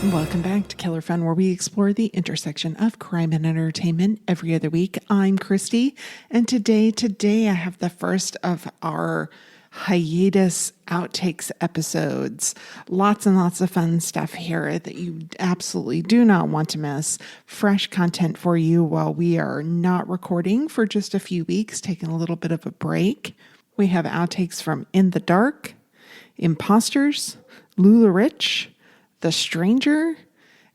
Welcome back to Killer Fun, where we explore the intersection of crime and entertainment every other week. I'm Christy, and today I have the first of our hiatus outtakes episodes. Lots and lots of fun stuff here that you absolutely do not want to miss. Fresh content for you while we are not recording for just a few weeks, taking a little bit of a break. We have outtakes from In the Dark, Imposters, LuLaRich, The Stranger,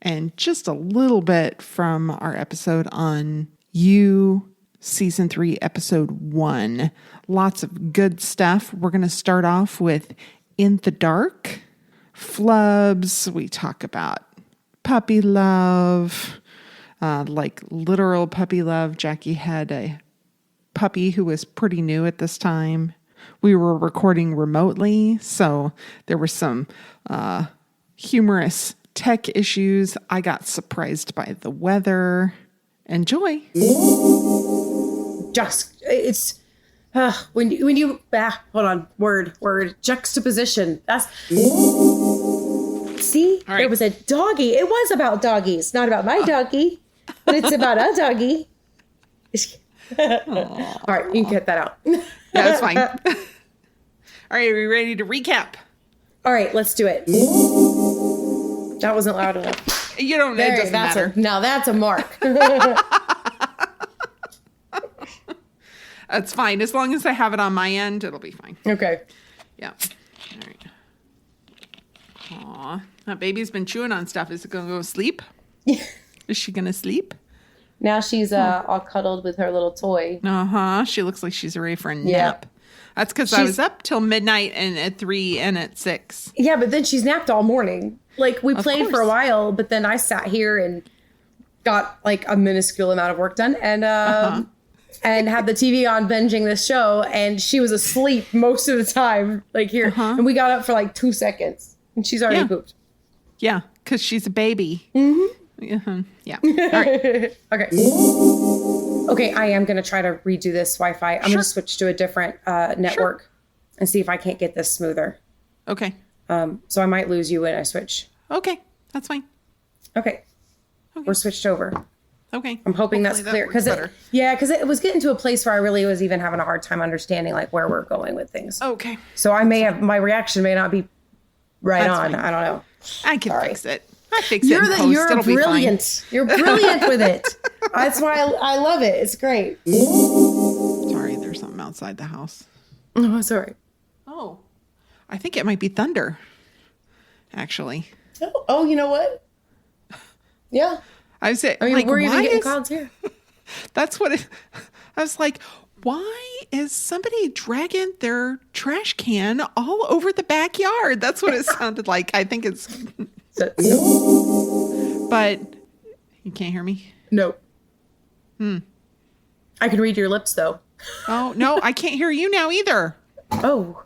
and just a little bit from our episode on You, Season 3, Episode 1. Lots of good stuff. We're going to start off with In the Dark, flubs. We talk about puppy love, like literal puppy love. Jackie had a puppy who was pretty new at this time. We were recording remotely, so there were some humorous tech issues. I got surprised by the weather. Enjoy. Just it's when you hold on, word juxtaposition. That's see, right. There was a doggy. It was about doggies, not about my doggy, but it's about a doggy. All right, you can cut that out. Yeah, that's fine. All right, are we ready to recap? All right, let's do it. That wasn't loud enough. You don't know. It doesn't matter. Now that's a mark. That's fine. As long as I have it on my end, it'll be fine. Okay. Yeah. All right. Aw, that baby's been chewing on stuff. Is it going to go to sleep? Is she going to sleep? Now she's all cuddled with her little toy. Uh-huh. She looks like she's ready for a nap. Yep. That's because I was up till midnight and at 3 and at 6. Yeah, but then she's napped all morning. Like, we played for a while, but then I sat here and got, like, a minuscule amount of work done and and had the TV on binging this show, and she was asleep most of the time, like, here. And we got up for, like, 2 seconds, and she's already pooped. Yeah, because she's a baby. Mm-hmm. Yeah. All right. Okay, I am going to try to redo this Wi-Fi. I'm going to switch to a different network and see if I can't get this smoother. Okay. So I might lose you when I switch. Okay, that's fine. Okay. We're switched over. Okay. I'm hoping that's clear. Because it was getting to a place where I really was even having a hard time understanding like where we're going with things. Okay. So I may have, my reaction may not be right That's on. fine. I don't know. I can fix it. I fix it You're in post. you're It'll brilliant. Be fine. You're brilliant with it. That's why I love it. It's great. Sorry, there's something outside the house. Oh, sorry. Oh, I think it might be thunder, actually. Oh, you know what? Yeah. I was saying, I mean, we're even getting clouds here. That's what I was like, why is somebody dragging their trash can all over the backyard? That's what it sounded like. I think it's... But you can't hear me? No. I can read your lips, though. Oh, no, I can't hear you now either. Oh.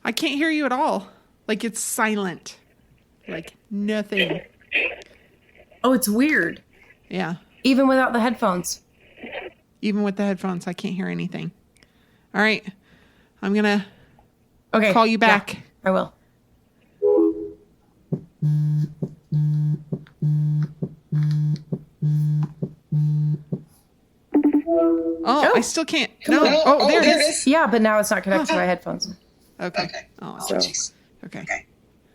I can't hear you at all. Like, it's silent. Like, nothing. Oh, it's weird. Yeah. Even without the headphones. Even with the headphones, I can't hear anything. All right. I'm going to call you back. Yeah, I will. Oh, I still can't. No. Oh, there it is. Yeah, but now it's not connected to my headphones. Okay. Oh, So, okay.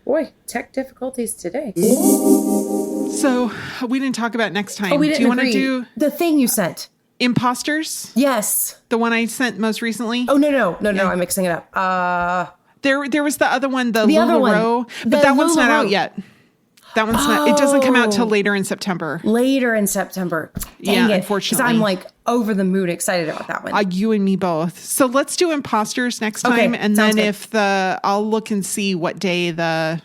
boy, tech difficulties today. So we didn't talk about next time. Oh, we didn't do you want to agree. do The thing you sent. Imposters? Yes. The one I sent most recently? Oh, no. I'm mixing it up. There was the other one, the other one. LuLaRich, but The that one's not LuLaRich. out yet. That one's not. It doesn't come out till later in September. Later in September. Yeah, Dang it. unfortunately. Because I'm like over the moon excited about that one. You and me both. So let's do Imposters next time, and then if I'll look and see what day the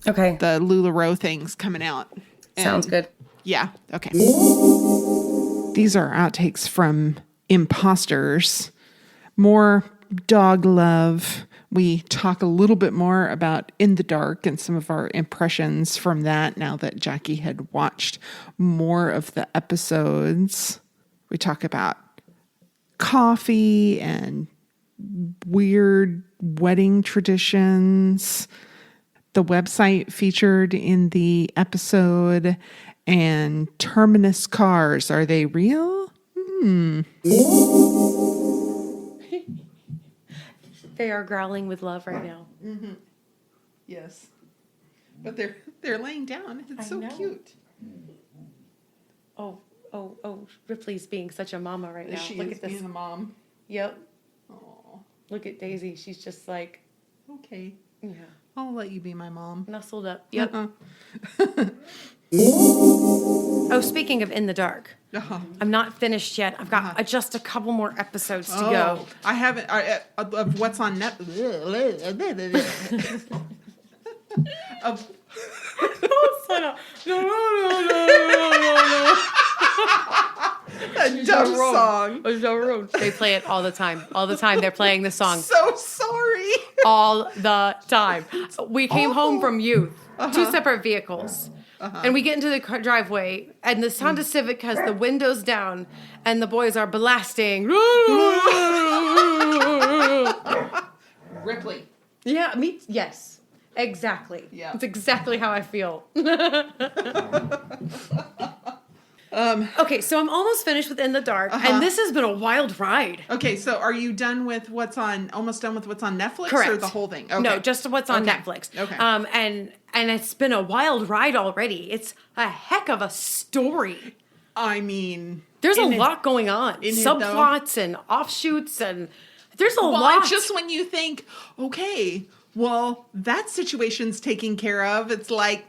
LuLaRich thing's coming out. Sounds good. Yeah. Okay. These are outtakes from Imposters. More dog love. We talk a little bit more about In the Dark and some of our impressions from that now that Jackie had watched more of the episodes. We talk about coffee and weird wedding traditions, the website featured in the episode and Terminus cars, are they real? They are growling with love right now. Mm-hmm. Yes. But they're laying down. It's so cute. Oh, Ripley's being such a mama right now. She Look is at this. being a mom. Yep. Oh. Look at Daisy. She's just like, Okay. yeah, I'll let you be my mom. nestled up. Yep. Uh-huh. Oh, speaking of In the Dark, Uh-huh. I'm not finished yet. I've got just a couple more episodes to go. I haven't. Of what's on Netflix. Of a dumb song. They play it all the time. All the time they're playing the song. So sorry. All the time. We came home from youth, two separate vehicles. And we get into the driveway, and the Honda Civic has the windows down, and the boys are blasting. Ripley. Yeah, me. Yes, exactly. Yeah. It's exactly how I feel. Okay, so I'm almost finished with In the Dark, and this has been a wild ride. Okay, so are you done with almost done with what's on Netflix? Correct. Or the whole thing? Okay. No, just what's on Netflix. Okay. And it's been a wild ride already. It's a heck of a story. I mean, There's a lot going on. Subplots and offshoots, and there's a lot. It's just when you think, okay, well, that situation's taken care of, it's like,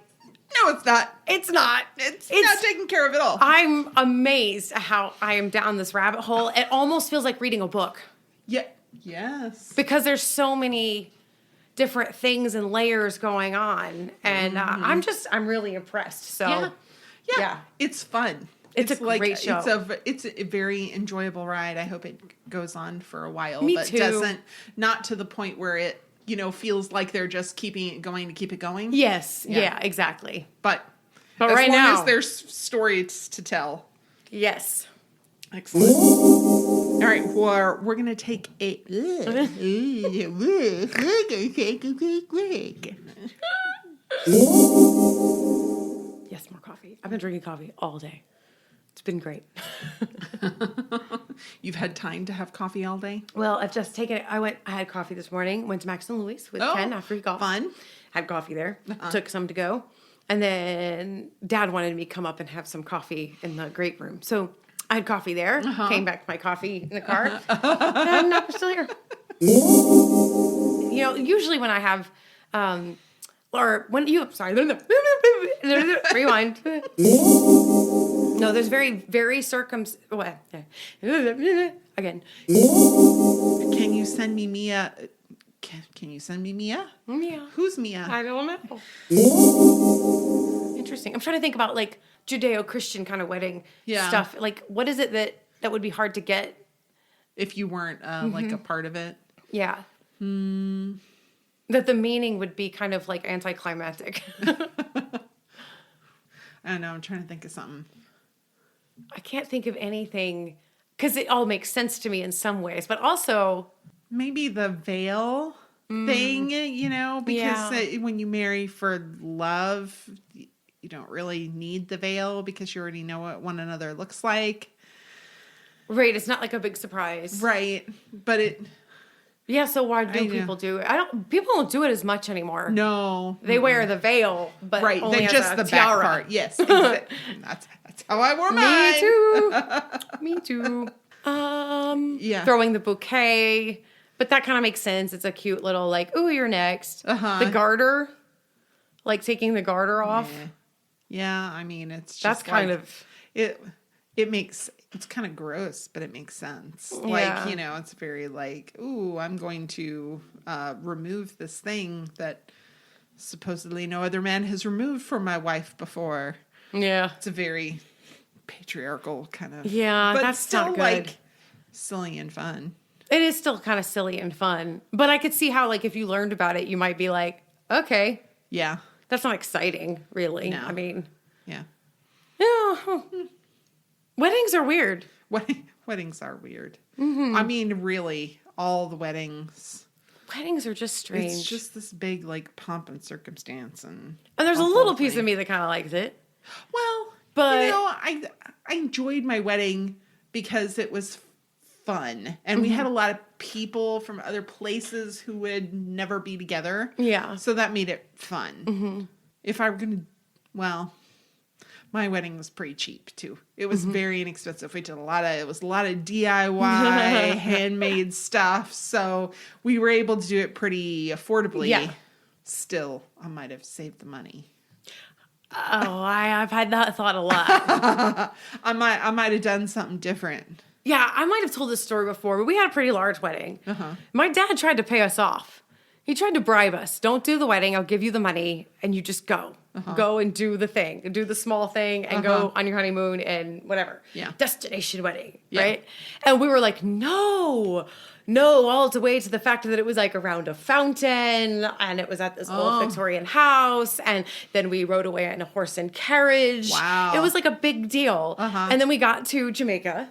no, it's not. It's not. It's not taken care of at all. I'm amazed at how I am down this rabbit hole. It almost feels like reading a book. Yeah. Yes. Because there's so many different things and layers going on. And I'm really impressed. So, yeah. It's fun. It's a great show. It's a very enjoyable ride. I hope it goes on for a while. Me but too. Doesn't, not to the point where it, feels like they're just keeping it going to keep it going. Yes. Yeah, exactly. But right as long now, as there's stories to tell. Yes. Excellent. All right, we're going to take a quick break. Yes, more coffee. I've been drinking coffee all day. It's been great. You've had time to have coffee all day? Well, I've just taken it. I had coffee this morning. Went to Max and Louis with Ken after he golfed. Fun. Had coffee there. Took some to go. And then Dad wanted me to come up and have some coffee in the great room. So I had coffee there. Came back to my coffee in the car. And now we're still here. Usually when I have, rewind. No, there's very, very again. Can you send me Mia? Can you send me Mia? Mia. Who's Mia? I don't know. Interesting. I'm trying to think about like Judeo-Christian kind of wedding stuff. Like, what is it that would be hard to get? If you weren't like a part of it. Yeah. That the meaning would be kind of like anticlimactic. I don't know. I'm trying to think of something. I can't think of anything because it all makes sense to me in some ways, but also maybe the veil thing, because when you marry for love, you don't really need the veil because you already know what one another looks like. Right. It's not like a big surprise. Right. But it. Yeah. So why do people do it? People don't do it as much anymore. No. They wear the veil, but right. only They as just a the tiara. back part. Yes. That's how I wore mine. Me too. Yeah. Throwing the bouquet. But that kind of makes sense. It's a cute little like, ooh, you're next. The garter. Like taking the garter off. Yeah, I mean, it's just that's kind of it makes it's kind of gross, but it makes sense. Yeah. Like, it's very like, ooh, I'm going to remove this thing that supposedly no other man has removed from my wife before. Yeah. It's a very patriarchal kind of. Yeah, but that's still not good. Like silly and fun. It is still kind of silly and fun. But I could see how, like, if you learned about it, you might be like, okay. Yeah. That's not exciting, really. No. I mean. Yeah. Yeah. Weddings are weird. Weddings are weird. Mm-hmm. I mean, really, all the weddings. Weddings are just strange. It's just this big, like, pomp and circumstance. And there's a little piece of me that kind of likes it. Well, but I enjoyed my wedding because it was fun. And we had a lot of people from other places who would never be together. Yeah. So that made it fun. If I were going to, well, my wedding was pretty cheap too. It was very inexpensive. We did a lot of DIY, handmade stuff. So we were able to do it pretty affordably. Yeah. Still, I might have saved the money. Oh, I've had that thought a lot. I might have done something different. Yeah, I might have told this story before, but we had a pretty large wedding. My dad tried to pay us off. He tried to bribe us. Don't do the wedding. I'll give you the money, and you just go. Go and do the thing. Do the small thing, and go on your honeymoon and whatever. Yeah. Destination wedding, right? And we were like, no, all the way to the fact that it was like around a fountain, and it was at this old Victorian house, and then we rode away in a horse and carriage. Wow. It was like a big deal. And then we got to Jamaica.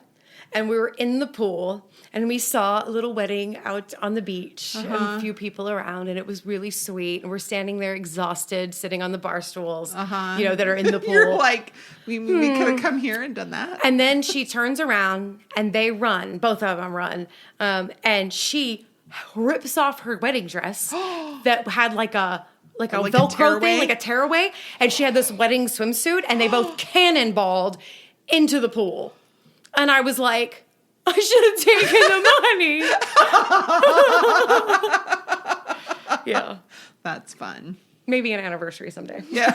And we were in the pool, and we saw a little wedding out on the beach, and a few people around, and it was really sweet. And we're standing there exhausted, sitting on the bar stools, that are in the pool. You're like, we could have come here and done that. And then she turns around, and they run. Both of them run. And she rips off her wedding dress that had like a Velcro thing, like a tearaway. And she had this wedding swimsuit, and they both cannonballed into the pool. And I was like, I should have taken the money. Yeah. That's fun. Maybe an anniversary someday. Yeah.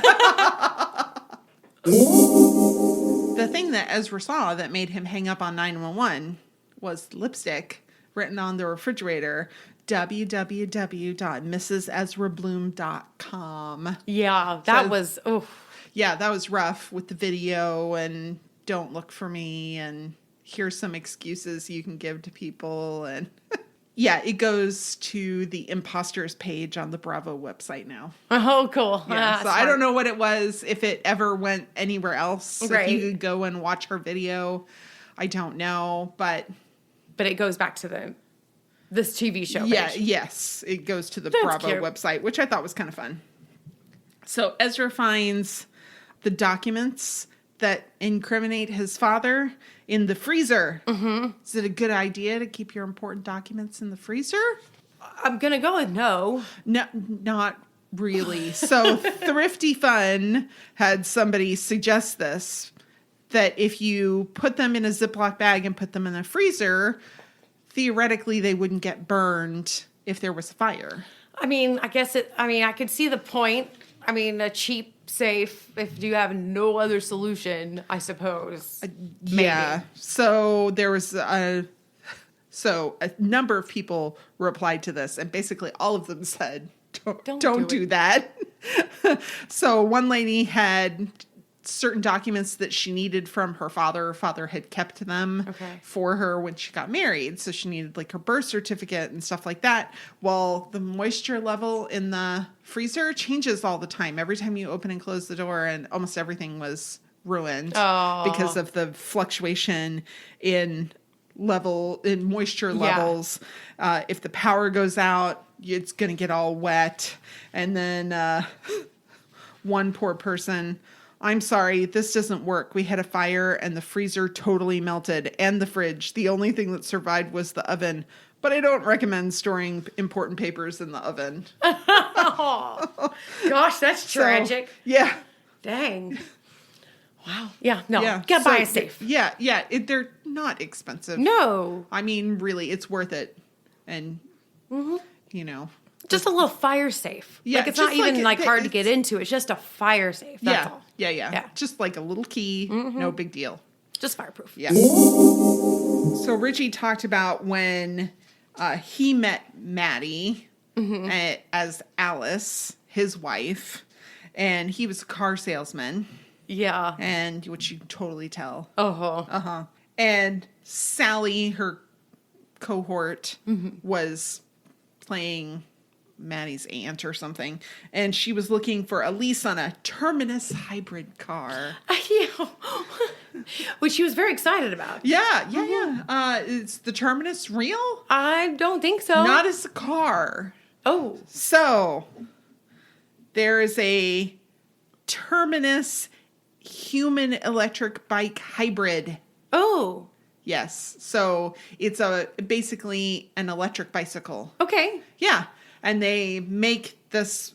The thing that Ezra saw that made him hang up on 911 was lipstick written on the refrigerator, www.mrsezrabloom.com. Yeah, that was, Yeah, that was rough with the video and don't look for me and here's some excuses you can give to people. And yeah, it goes to the Imposters page on the Bravo website now. Oh, cool. Yeah, so I don't know what it was, if it ever went anywhere else. Right. If you could go and watch her video, I don't know, but it goes back to this TV show page. Yeah, yes, it goes to the Bravo website, which I thought was kind of fun. So Ezra finds the documents that incriminate his father in the freezer. Is it a good idea to keep your important documents in the freezer? I'm going to go with no. No, not really. So Thrifty Fun had somebody suggest this, that if you put them in a Ziploc bag and put them in the freezer, theoretically they wouldn't get burned if there was a fire. I mean, I could see the point. I mean, a cheap safe if you have no other solution, I suppose. Yeah. So there was a number of people replied to this, and basically all of them said, don't do that. So one lady had certain documents that she needed from her father. Her father had kept them for her when she got married. So she needed like her birth certificate and stuff like that. Well, the moisture level in the freezer changes all the time. Every time you open and close the door, and almost everything was ruined because of the fluctuation in moisture levels. If the power goes out, it's going to get all wet. And then one poor person, I'm sorry, this doesn't work. We had a fire and the freezer totally melted, and the fridge. The only thing that survived was the oven. But I don't recommend storing important papers in the oven. Oh, gosh, that's tragic. So, yeah. Dang. Wow. Yeah, no. Yeah. Buy a safe. Yeah. They're not expensive. No. I mean, really, it's worth it. And, just a little fire safe. Yeah, like it's not even hard to get into. It's just a fire safe. That's all. Yeah. Just like a little key. No big deal. Just fireproof. Yeah. So Richie talked about when he met Maddie as Alice, his wife, and he was a car salesman. Yeah. And which you can totally tell. Uh-huh. And Sally, her cohort, was playing Maddie's aunt or something, and she was looking for a lease on a Terminus hybrid car. Which she was very excited about. Yeah. Is the Terminus real? I don't think so. Not as a car. Oh. So, there is a Terminus human electric bike hybrid. Oh. Yes. So, it's basically an electric bicycle. Okay. Yeah. And they make this,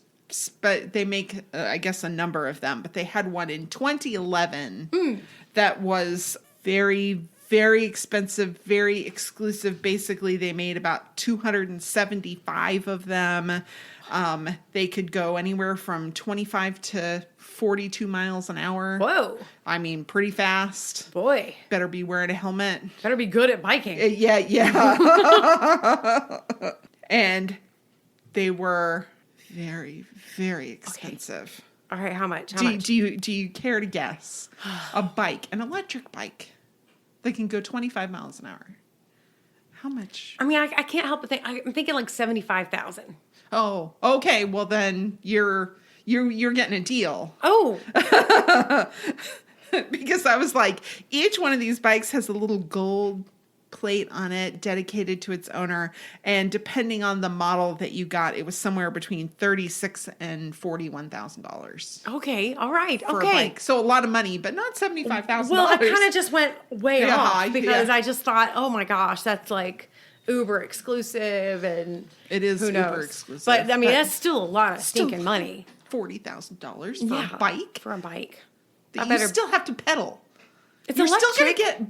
but they make, I guess, a number of them. But they had one in 2011 that was very, very expensive, very exclusive. Basically, they made about 275 of them. They could go anywhere from 25 to 42 miles an hour. Whoa. I mean, pretty fast. Boy. Better be wearing a helmet. Better be good at biking. Yeah. And they were very, very expensive. Okay. All right, how much? Do you care to guess? A bike, an electric bike, that can go 25 miles an hour. How much? I mean, I can't help but think. I'm thinking like 75,000. Oh, okay. Well, then you're getting a deal. Oh. Because I was like, each one of these bikes has a little gold plate on it dedicated to its owner, and depending on the model that you got, it was somewhere between $36,000 and $41,000. Okay, all right, for okay. a bike. So a lot of money, but not $75,000. Well, I kind of just went way off because yeah. I just thought, oh my gosh, that's like uber exclusive, and it is who knows? Uber exclusive. But I mean, that's still a lot of stinking money. $40,000 for a bike. For a bike, You still have to pedal. It's You're electric. still going to get.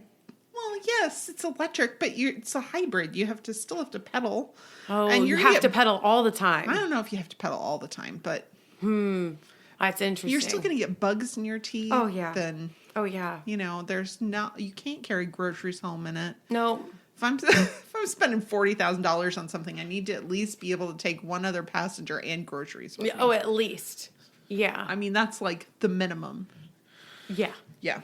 Well, yes, it's electric, but it's a hybrid. You still have to pedal. Oh, and you have to pedal all the time. I don't know if you have to pedal all the time, but that's interesting. You're still going to get bugs in your teeth. Oh yeah. Then you can't carry groceries home in it. No. If I'm spending $40,000 on something, I need to at least be able to take one other passenger and groceries with me. Oh, at least. Yeah. I mean, that's like the minimum. Yeah. Yeah.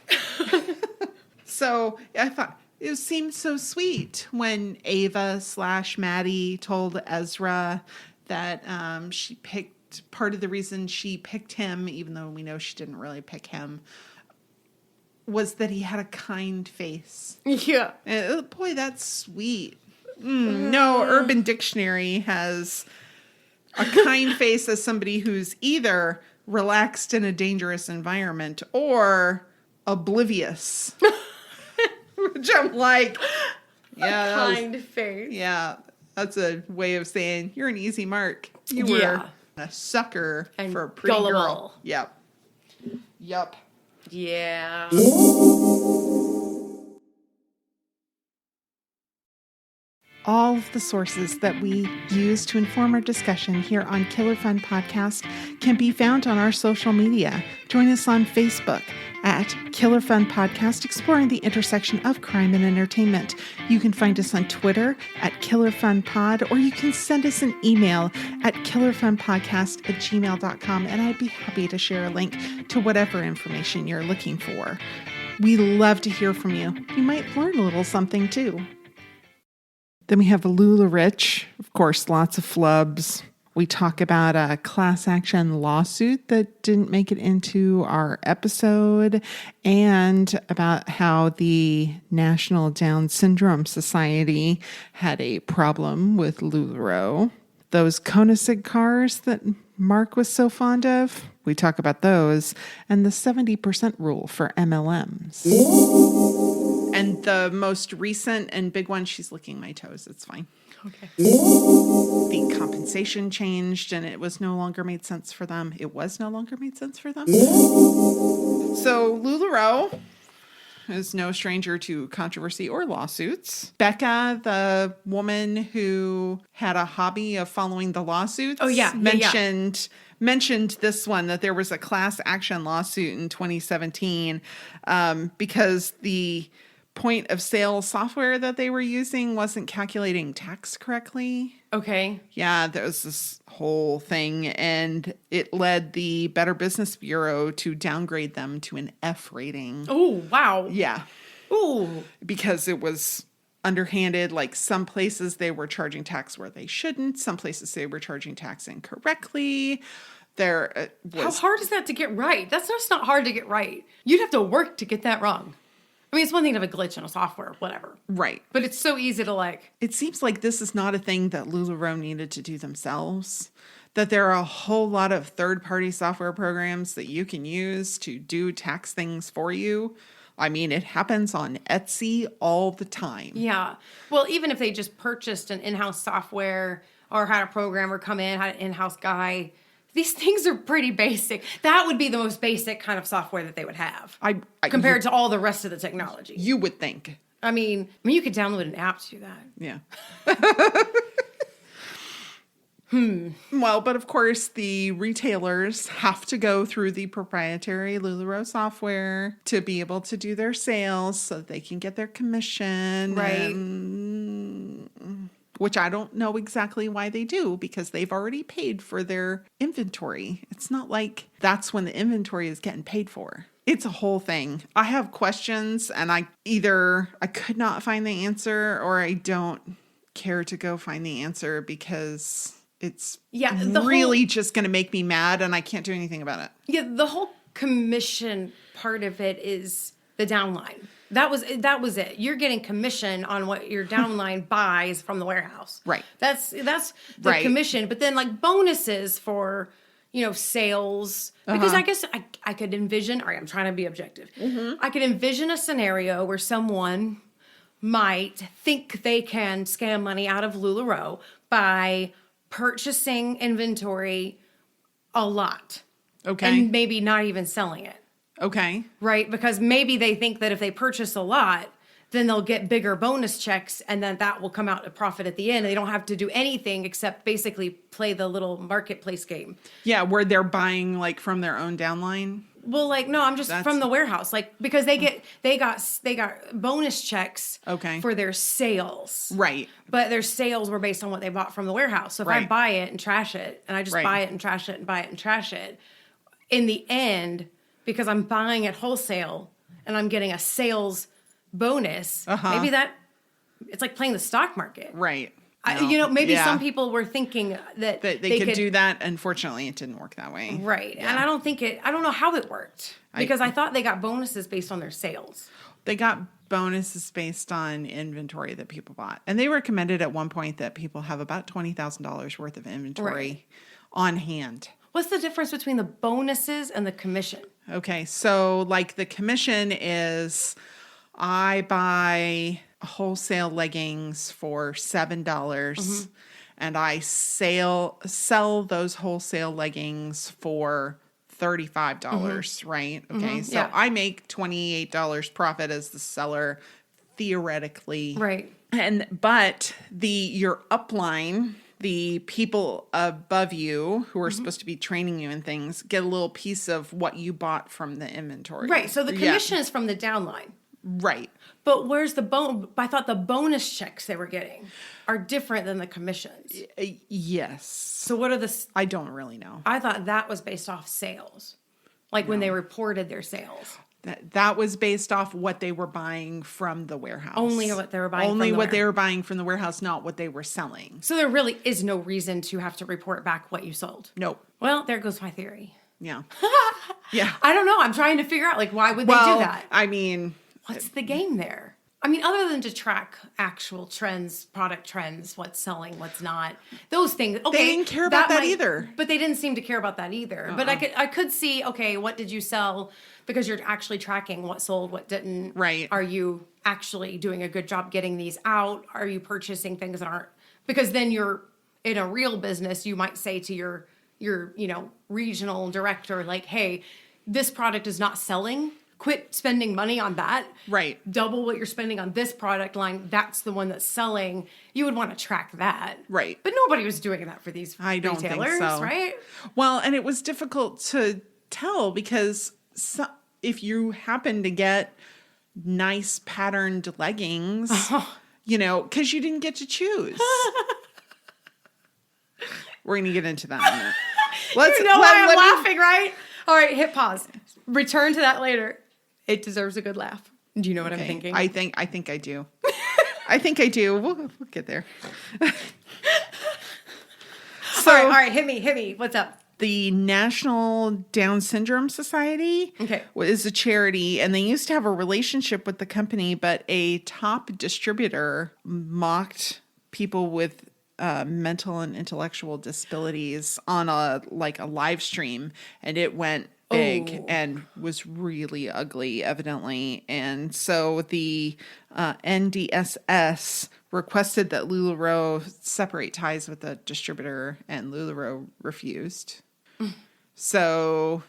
So I thought it seemed so sweet when Ava/Maddie told Ezra that she picked, part of the reason she picked him, even though we know she didn't really pick him, was that he had a kind face. Yeah. Boy, that's sweet. No, Urban Dictionary has a kind face as somebody who's either relaxed in a dangerous environment or oblivious. Which I'm like, yeah. Kind face. Yeah, that's a way of saying you're an easy mark. You were a sucker for a pretty girl. Yep. Yeah. All of the sources that we use to inform our discussion here on Killer Fun Podcast can be found on our social media. Join us on Facebook at Killer Fun Podcast, exploring the intersection of crime and entertainment. You can find us on Twitter at Killer Fun Pod, or you can send us an email at killerfunpodcast@gmail.com, and I'd be happy to share a link to whatever information you're looking for. We love to hear from you. You might learn a little something too. Then we have LuLaRich, of course, lots of flubs. We talk about a class action lawsuit that didn't make it into our episode, and about how the National Down Syndrome Society had a problem with LuLaRoe. Those Koenigsegg cars that Mark was so fond of, we talk about those, and the 70% rule for MLMs. And the most recent and big one, she's licking my toes. It's fine. Okay. The compensation changed, and it was no longer made sense for them. So LuLaRoe is no stranger to controversy or lawsuits. Becca, the woman who had a hobby of following the lawsuits, mentioned this one, that there was a class action lawsuit in 2017 because the point of sale software that they were using wasn't calculating tax correctly. Okay. Yeah, there was this whole thing, and it led the Better Business Bureau to downgrade them to an F rating. Oh, wow. Yeah. Ooh. Because it was underhanded. Like, some places they were charging tax where they shouldn't. Some places they were charging tax incorrectly. How hard is that to get right? That's just not hard to get right. You'd have to work to get that wrong. I mean, it's one thing to have a glitch in a software, whatever. Right. But it's so easy to like. It seems like this is not a thing that LuLaRich needed to do themselves. That there are a whole lot of third-party software programs that you can use to do tax things for you. I mean, it happens on Etsy all the time. Yeah. Well, even if they just purchased an in-house software or had a programmer come in, had an in-house guy, these things are pretty basic. That would be the most basic kind of software that they would have compared to all the rest of the technology. You would think. I mean, you could download an app to do that. Yeah. Well, but of course, the retailers have to go through the proprietary LuLaRich software to be able to do their sales so that they can get their commission. Right. Which I don't know exactly why they do, because they've already paid for their inventory. It's not like that's when the inventory is getting paid for. It's a whole thing. I have questions, and I could not find the answer, or I don't care to go find the answer because it's really just going to make me mad, and I can't do anything about it. Yeah, the whole commission part of it is the downline. That was it. You're getting commission on what your downline buys from the warehouse. Right. That's the commission. But then like bonuses for, sales. Because I guess I could envision, all right, I'm trying to be objective. I could envision a scenario where someone might think they can scam money out of LuLaRich by purchasing inventory a lot. Okay. And maybe not even selling it. Okay. Right? Because maybe they think that if they purchase a lot, then they'll get bigger bonus checks and then that will come out a profit at the end. They don't have to do anything except basically play the little marketplace game. Yeah, where they're buying like from their own downline. Well, like, no, I'm just from the warehouse. Like, because they got bonus checks for their sales. Right. But their sales were based on what they bought from the warehouse. So if I buy it and trash it, and I just buy it and trash it and buy it and trash it, in the end, because I'm buying at wholesale and I'm getting a sales bonus, maybe it's like playing the stock market. Right. Maybe some people were thinking that they could do that. Unfortunately, it didn't work that way. Right. Yeah. And I don't know how it worked because I thought they got bonuses based on their sales. They got bonuses based on inventory that people bought. And they recommended at one point that people have about $20,000 worth of inventory on hand. What's the difference between the bonuses and the commission? Okay. So like the commission is I buy wholesale leggings for $7 and I sell those wholesale leggings for $35, right? Okay. So I make $28 profit as the seller theoretically. Right. But your upline, the people above you who are supposed to be training you and things, get a little piece of what you bought from the inventory. Right. So the commission is from the downline. Right. But where's the I thought the bonus checks they were getting are different than the commissions. Yes. So what are I don't really know. I thought that was based off sales. Like when they reported their sales. That was based off what they were buying from the warehouse. Only what they were buying Only what they were buying from the warehouse, not what they were selling. So there really is no reason to have to report back what you sold. Nope. Well, there goes my theory. Yeah. Yeah. I don't know. I'm trying to figure out, like, why would they do that? I mean... What's the game there? I mean, other than to track actual trends, product trends, what's selling, what's not, those things. Okay, they didn't care about that either. But they didn't seem to care about that either. But I could see, okay, what did you sell? Because you're actually tracking what sold, what didn't. Right. Are you actually doing a good job getting these out? Are you purchasing things that aren't? Because then you're in a real business. You might say to your regional director, like, hey, this product is not selling. Quit spending money on that. Right. Double what you're spending on this product line. That's the one that's selling. You would want to track that. Right. But nobody was doing that for these retailers, think so. Right? Well, and it was difficult to tell because if you happen to get nice patterned leggings, because you didn't get to choose. We're going to get into that in a minute. Why I'm laughing, right? All right, hit pause. Return to that later. It deserves a good laugh. Do you know what I'm thinking? I think I do. I think I do. We'll get there. All right, hit me. What's up? the National Down Syndrome Society is a charity, and they used to have a relationship with the company, but a top distributor mocked people with mental and intellectual disabilities on a live stream, and it went big and was really ugly, evidently. And so the NDSS requested that LuLaRich separate ties with the distributor, and LuLaRich refused. So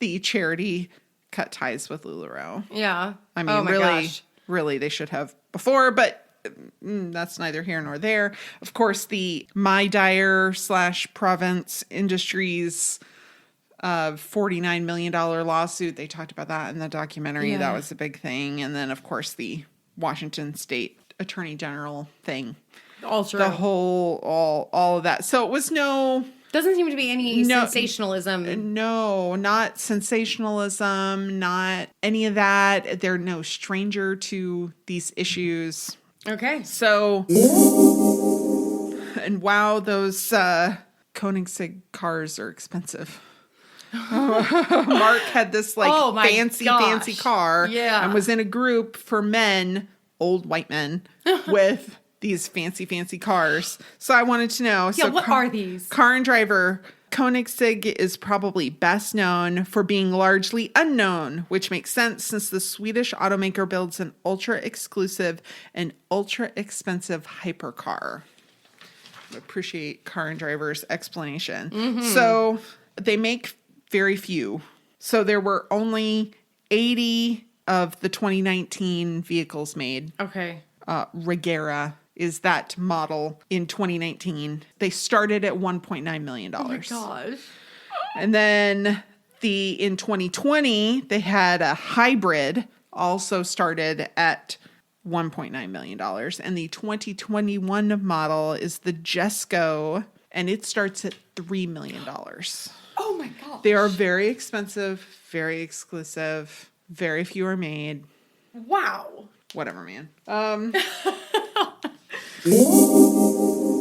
the charity cut ties with LuLaRich. Yeah. I mean, really, they should have before, but that's neither here nor there. Of course, the My Dyer / Provence Industries $49 million lawsuit. They talked about that in the documentary. Yeah. That was a big thing. And then, of course, the Washington State Attorney General thing. All true. The whole, all of that. So it was doesn't seem to be any sensationalism. No, not sensationalism, not any of that. They're no stranger to these issues. Okay. So, and wow, those Koenigsegg cars are expensive. Mark had this fancy car and was in a group for men, old white men, with these fancy cars. So I wanted to know. Yeah, what are these? Car and Driver. Koenigsegg is probably best known for being largely unknown, which makes sense since the Swedish automaker builds an ultra-exclusive and ultra-expensive hypercar. I appreciate Car and Driver's explanation. Mm-hmm. So they make very few. So there were only 80 of the 2019 vehicles made. Okay. Regera is that model in 2019. They started at $1.9 million. Oh my gosh. And then in 2020, they had a hybrid, also started at $1.9 million. And the 2021 model is the Jesco, and it starts at $3 million. Oh my gosh. They are very expensive, very exclusive, very few are made. Wow. Whatever, man.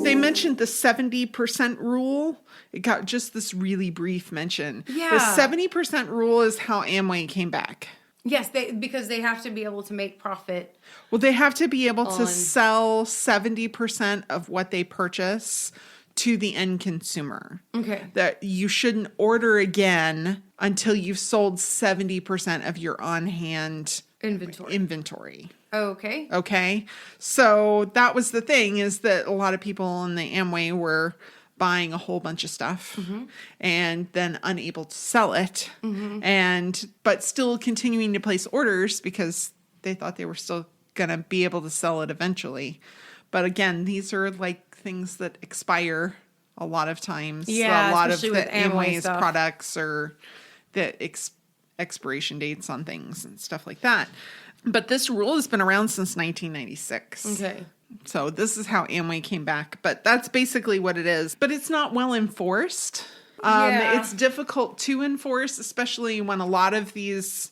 They mentioned the 70% rule. It got just this really brief mention. Yeah. The 70% rule is how Amway came back. Yes, because they have to be able to make profit. Well, they have to be able to sell 70% of what they purchase to the end consumer. Okay. That you shouldn't order again until you've sold 70% of your on-hand inventory. Okay. Okay. So that was the thing, is that a lot of people in the Amway were buying a whole bunch of stuff and then unable to sell it, but still continuing to place orders because they thought they were still going to be able to sell it eventually. But again, these are like things that expire a lot of times. Yeah, a lot of the Amway's products or the expiration dates on things and stuff like that. But this rule has been around since 1996. Okay. So this is how Amway came back. But that's basically what it is. But it's not well enforced. It's difficult to enforce, especially when a lot of these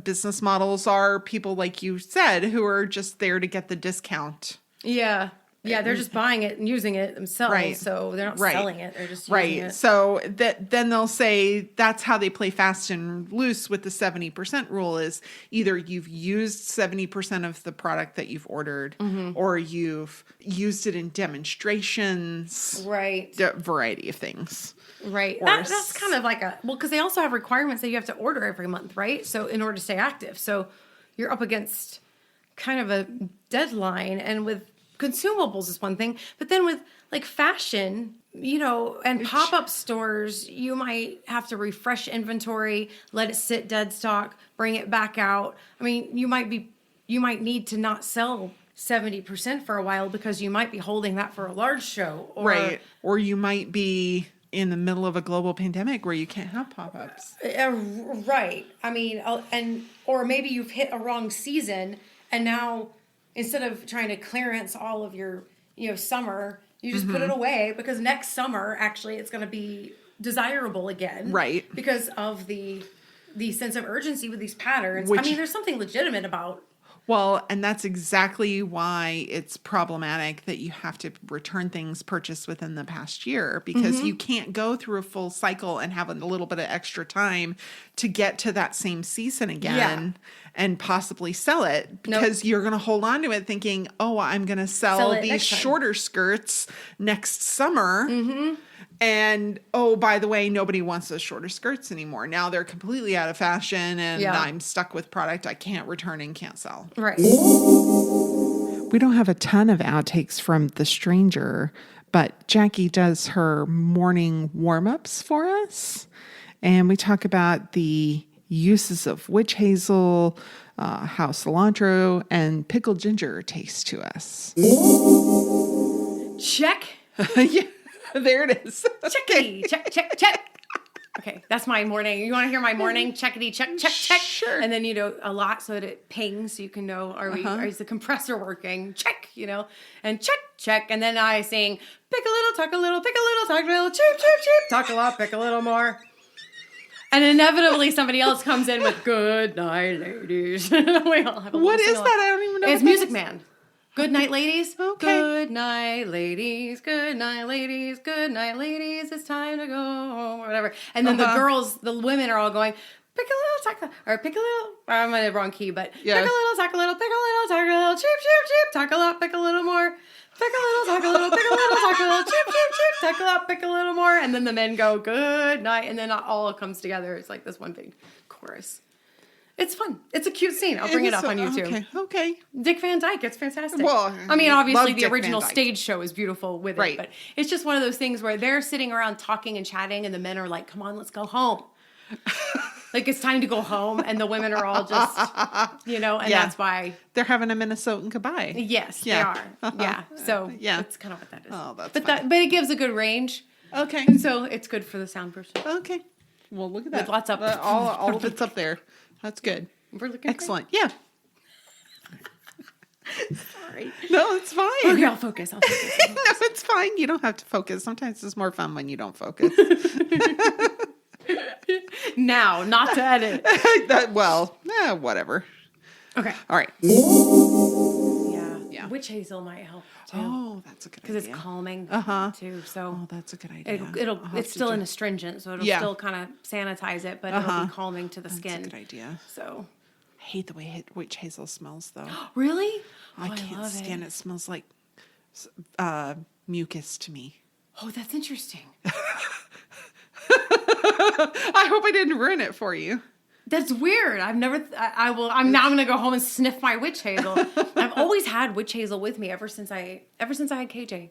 business models are people, like you said, who are just there to get the discount. Yeah. Yeah, they're just buying it and using it themselves. Right. So they're not selling it. They're just using it. So then they'll say that's how they play fast and loose with the 70% rule, is either you've used 70% of the product that you've ordered or you've used it in demonstrations. Right. A variety of things. Right. That's kind of like because they also have requirements that you have to order every month, right? So in order to stay active. So you're up against kind of a deadline, and with consumables is one thing, but then with like fashion, and pop-up stores, you might have to refresh inventory, let it sit dead stock, bring it back out. I mean, you might need to not sell 70% for a while because you might be holding that for a large show. Or you might be in the middle of a global pandemic where you can't have pop-ups. Right. I mean, or maybe you've hit a wrong season, and now instead of trying to clearance all of your, summer, you just put it away because next summer, actually, it's going to be desirable again. Right. Because of the sense of urgency with these patterns. I mean, there's something legitimate about Well, and that's exactly why it's problematic that you have to return things purchased within the past year, because you can't go through a full cycle and have a little bit of extra time to get to that same season again and possibly sell it, because you're going to hold on to it thinking, oh, I'm going to sell these shorter skirts next summer. And, oh, by the way, nobody wants those shorter skirts anymore. Now they're completely out of fashion and I'm stuck with product I can't return and can't sell. Right. We don't have a ton of outtakes from The Stranger, but Jackie does her morning warm-ups for us. And we talk about the uses of witch hazel, how cilantro and pickled ginger taste to us. Check. Yeah. There it is. Checkity, check. Okay, that's my morning. You want to hear my morning? Checkity, check. Sure. And then, a lot so that it pings so you can know, is the compressor working? Check, and check. And then I sing, pick a little, talk a little, pick a little, talk a little, cheep, talk a lot, pick a little more. And inevitably somebody else comes in with good night, ladies. We all have a what is that? I don't even know. It's Music Man. Good night, ladies. Okay. Good night, ladies. Good night, ladies. Good night, ladies. It's time to go home, or whatever. And then the women are all going, pick a little, talk, or pick a little. I'm in the wrong key, but pick a little, talk a little, pick a little, talk a little, cheep, talk a lot, pick a little more. Pick a little, talk a little, pick a little, talk a little, cheep, talk a lot, pick a little more. And then the men go, good night. And then it all comes together. It's like this one big chorus. It's fun. It's a cute scene. I'll bring it up on YouTube. Okay. Dick Van Dyke. It's fantastic. Well, I mean, obviously the Dick original Van Dyke. stage show is beautiful with it, but it's just one of those things where they're sitting around talking and chatting and the men are like, come on, let's go home. Like it's time to go home. And the women are all just, and that's why. They're having a Minnesotan goodbye. Yes, they are. Yeah. So that's kind of what that is. Oh, that's but it gives a good range. Okay. And so it's good for the sound person. Okay. Well, look at that. With lots of all of it's up there. That's good. We're looking excellent. Great. Yeah. Sorry. No, it's fine. Okay, I'll focus. No, it's fine. You don't have to focus. Sometimes it's more fun when you don't focus. Now, not to edit. Whatever. Okay. All right. Yeah. Witch hazel might help too. Oh, that's a good idea. Because it's calming too. So that's a good idea. It's still an astringent, so it'll still kind of sanitize it, but it'll be calming to the skin. That's a good idea. So I hate the way witch hazel smells, though. Really? I can't stand it. It smells like mucus to me. Oh, that's interesting. I hope I didn't ruin it for you. That's weird. I've never. I'm now going to go home and sniff my witch hazel. I've always had witch hazel with me ever since I had KJ.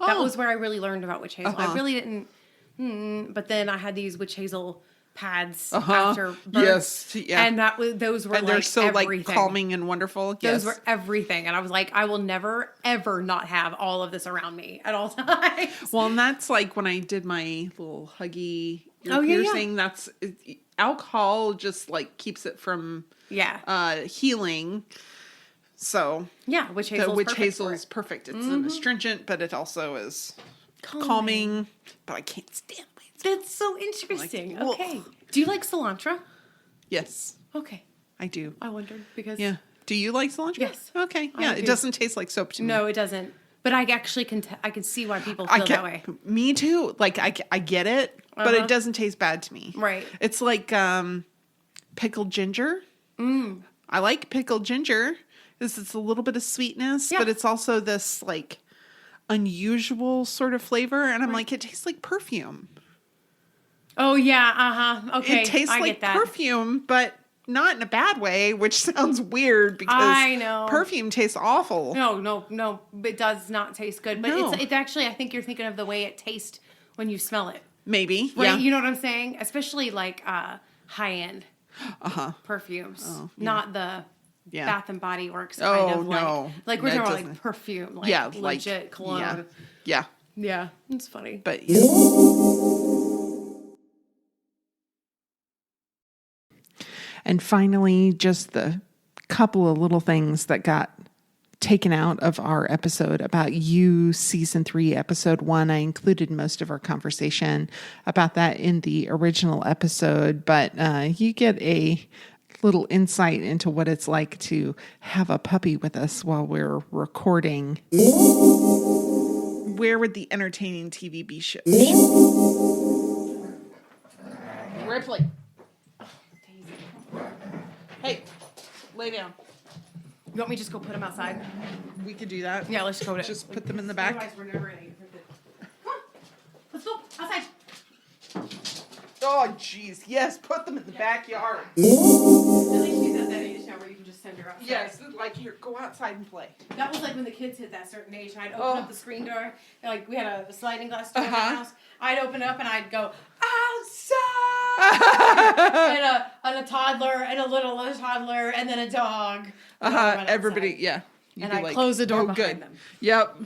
That was where I really learned about witch hazel. I really didn't. But then I had these witch hazel pads after birth. Yes, yeah. And those were and they're so everything. like calming and wonderful. Those were everything. And I was like, I will never, ever not have all of this around me at all times. Well, and that's like when I did my little huggy ear piercing. That's alcohol just like keeps it from healing. So witch hazel is perfect. It's an astringent, but it also is calming. But I can't stand it. That's so interesting. Like, okay. Do you like cilantro? Yes. Okay. I do. I wondered because... Yeah. Do you like cilantro? Yes. Okay. Yeah, it doesn't taste like soap to me. No, it doesn't. But I actually I can see why people feel that way. Me too. Like, I get it, but it doesn't taste bad to me. Right. It's like pickled ginger. I like pickled ginger. It's a little bit of sweetness, but it's also this like unusual sort of flavor. And I'm like, it tastes like perfume. Oh, yeah. Okay. It tastes like perfume, but not in a bad way, which sounds weird because I know perfume tastes awful. No. It does not taste good. But it's actually, I think you're thinking of the way it tastes when you smell it. Maybe. Right? Yeah. You know what I'm saying? Especially like high-end perfumes. Oh, yeah. Not the Bath and Body Works kind of like we're talking about like perfume. Like legit cologne. Yeah. Yeah. It's funny. But And finally, just the couple of little things that got taken out of our episode about You, Season 3, Episode 1. I included most of our conversation about that in the original episode, but you get a little insight into what it's like to have a puppy with us while we're recording. Where would the entertaining TV be shown? Ripley. Oh, Daisy. Hey, lay down. You want me to just go put them outside? We could do that. Yeah, let's go. Just put them in the back. Otherwise, we're never gonna get them. Come on, let's go outside. Oh, jeez. Yes, put them in the backyard. At least she's at that age now where you can just send her outside. Yes, like here, go outside and play. That was like when the kids hit that certain age. I'd open up the screen door. Like we had a sliding glass door in the house. I'd open up and I'd go outside. and a toddler and a little toddler and then a dog. Everybody, yeah. You'd and I'd close the door behind them. Yep.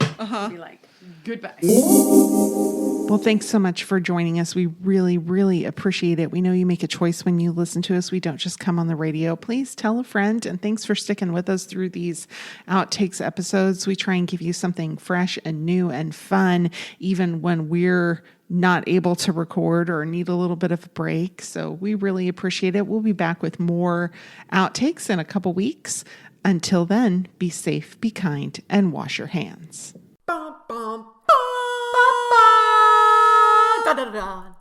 Be like, goodbye. Well, thanks so much for joining us. We really, really appreciate it. We know you make a choice when you listen to us. We don't just come on the radio. Please tell a friend, and thanks for sticking with us through these Outtakes episodes. We try and give you something fresh and new and fun, even when we're not able to record or need a little bit of a break. So we really appreciate it. We'll be back with more Outtakes in a couple weeks. Until then, be safe, be kind, and wash your hands. Da, da, da, da.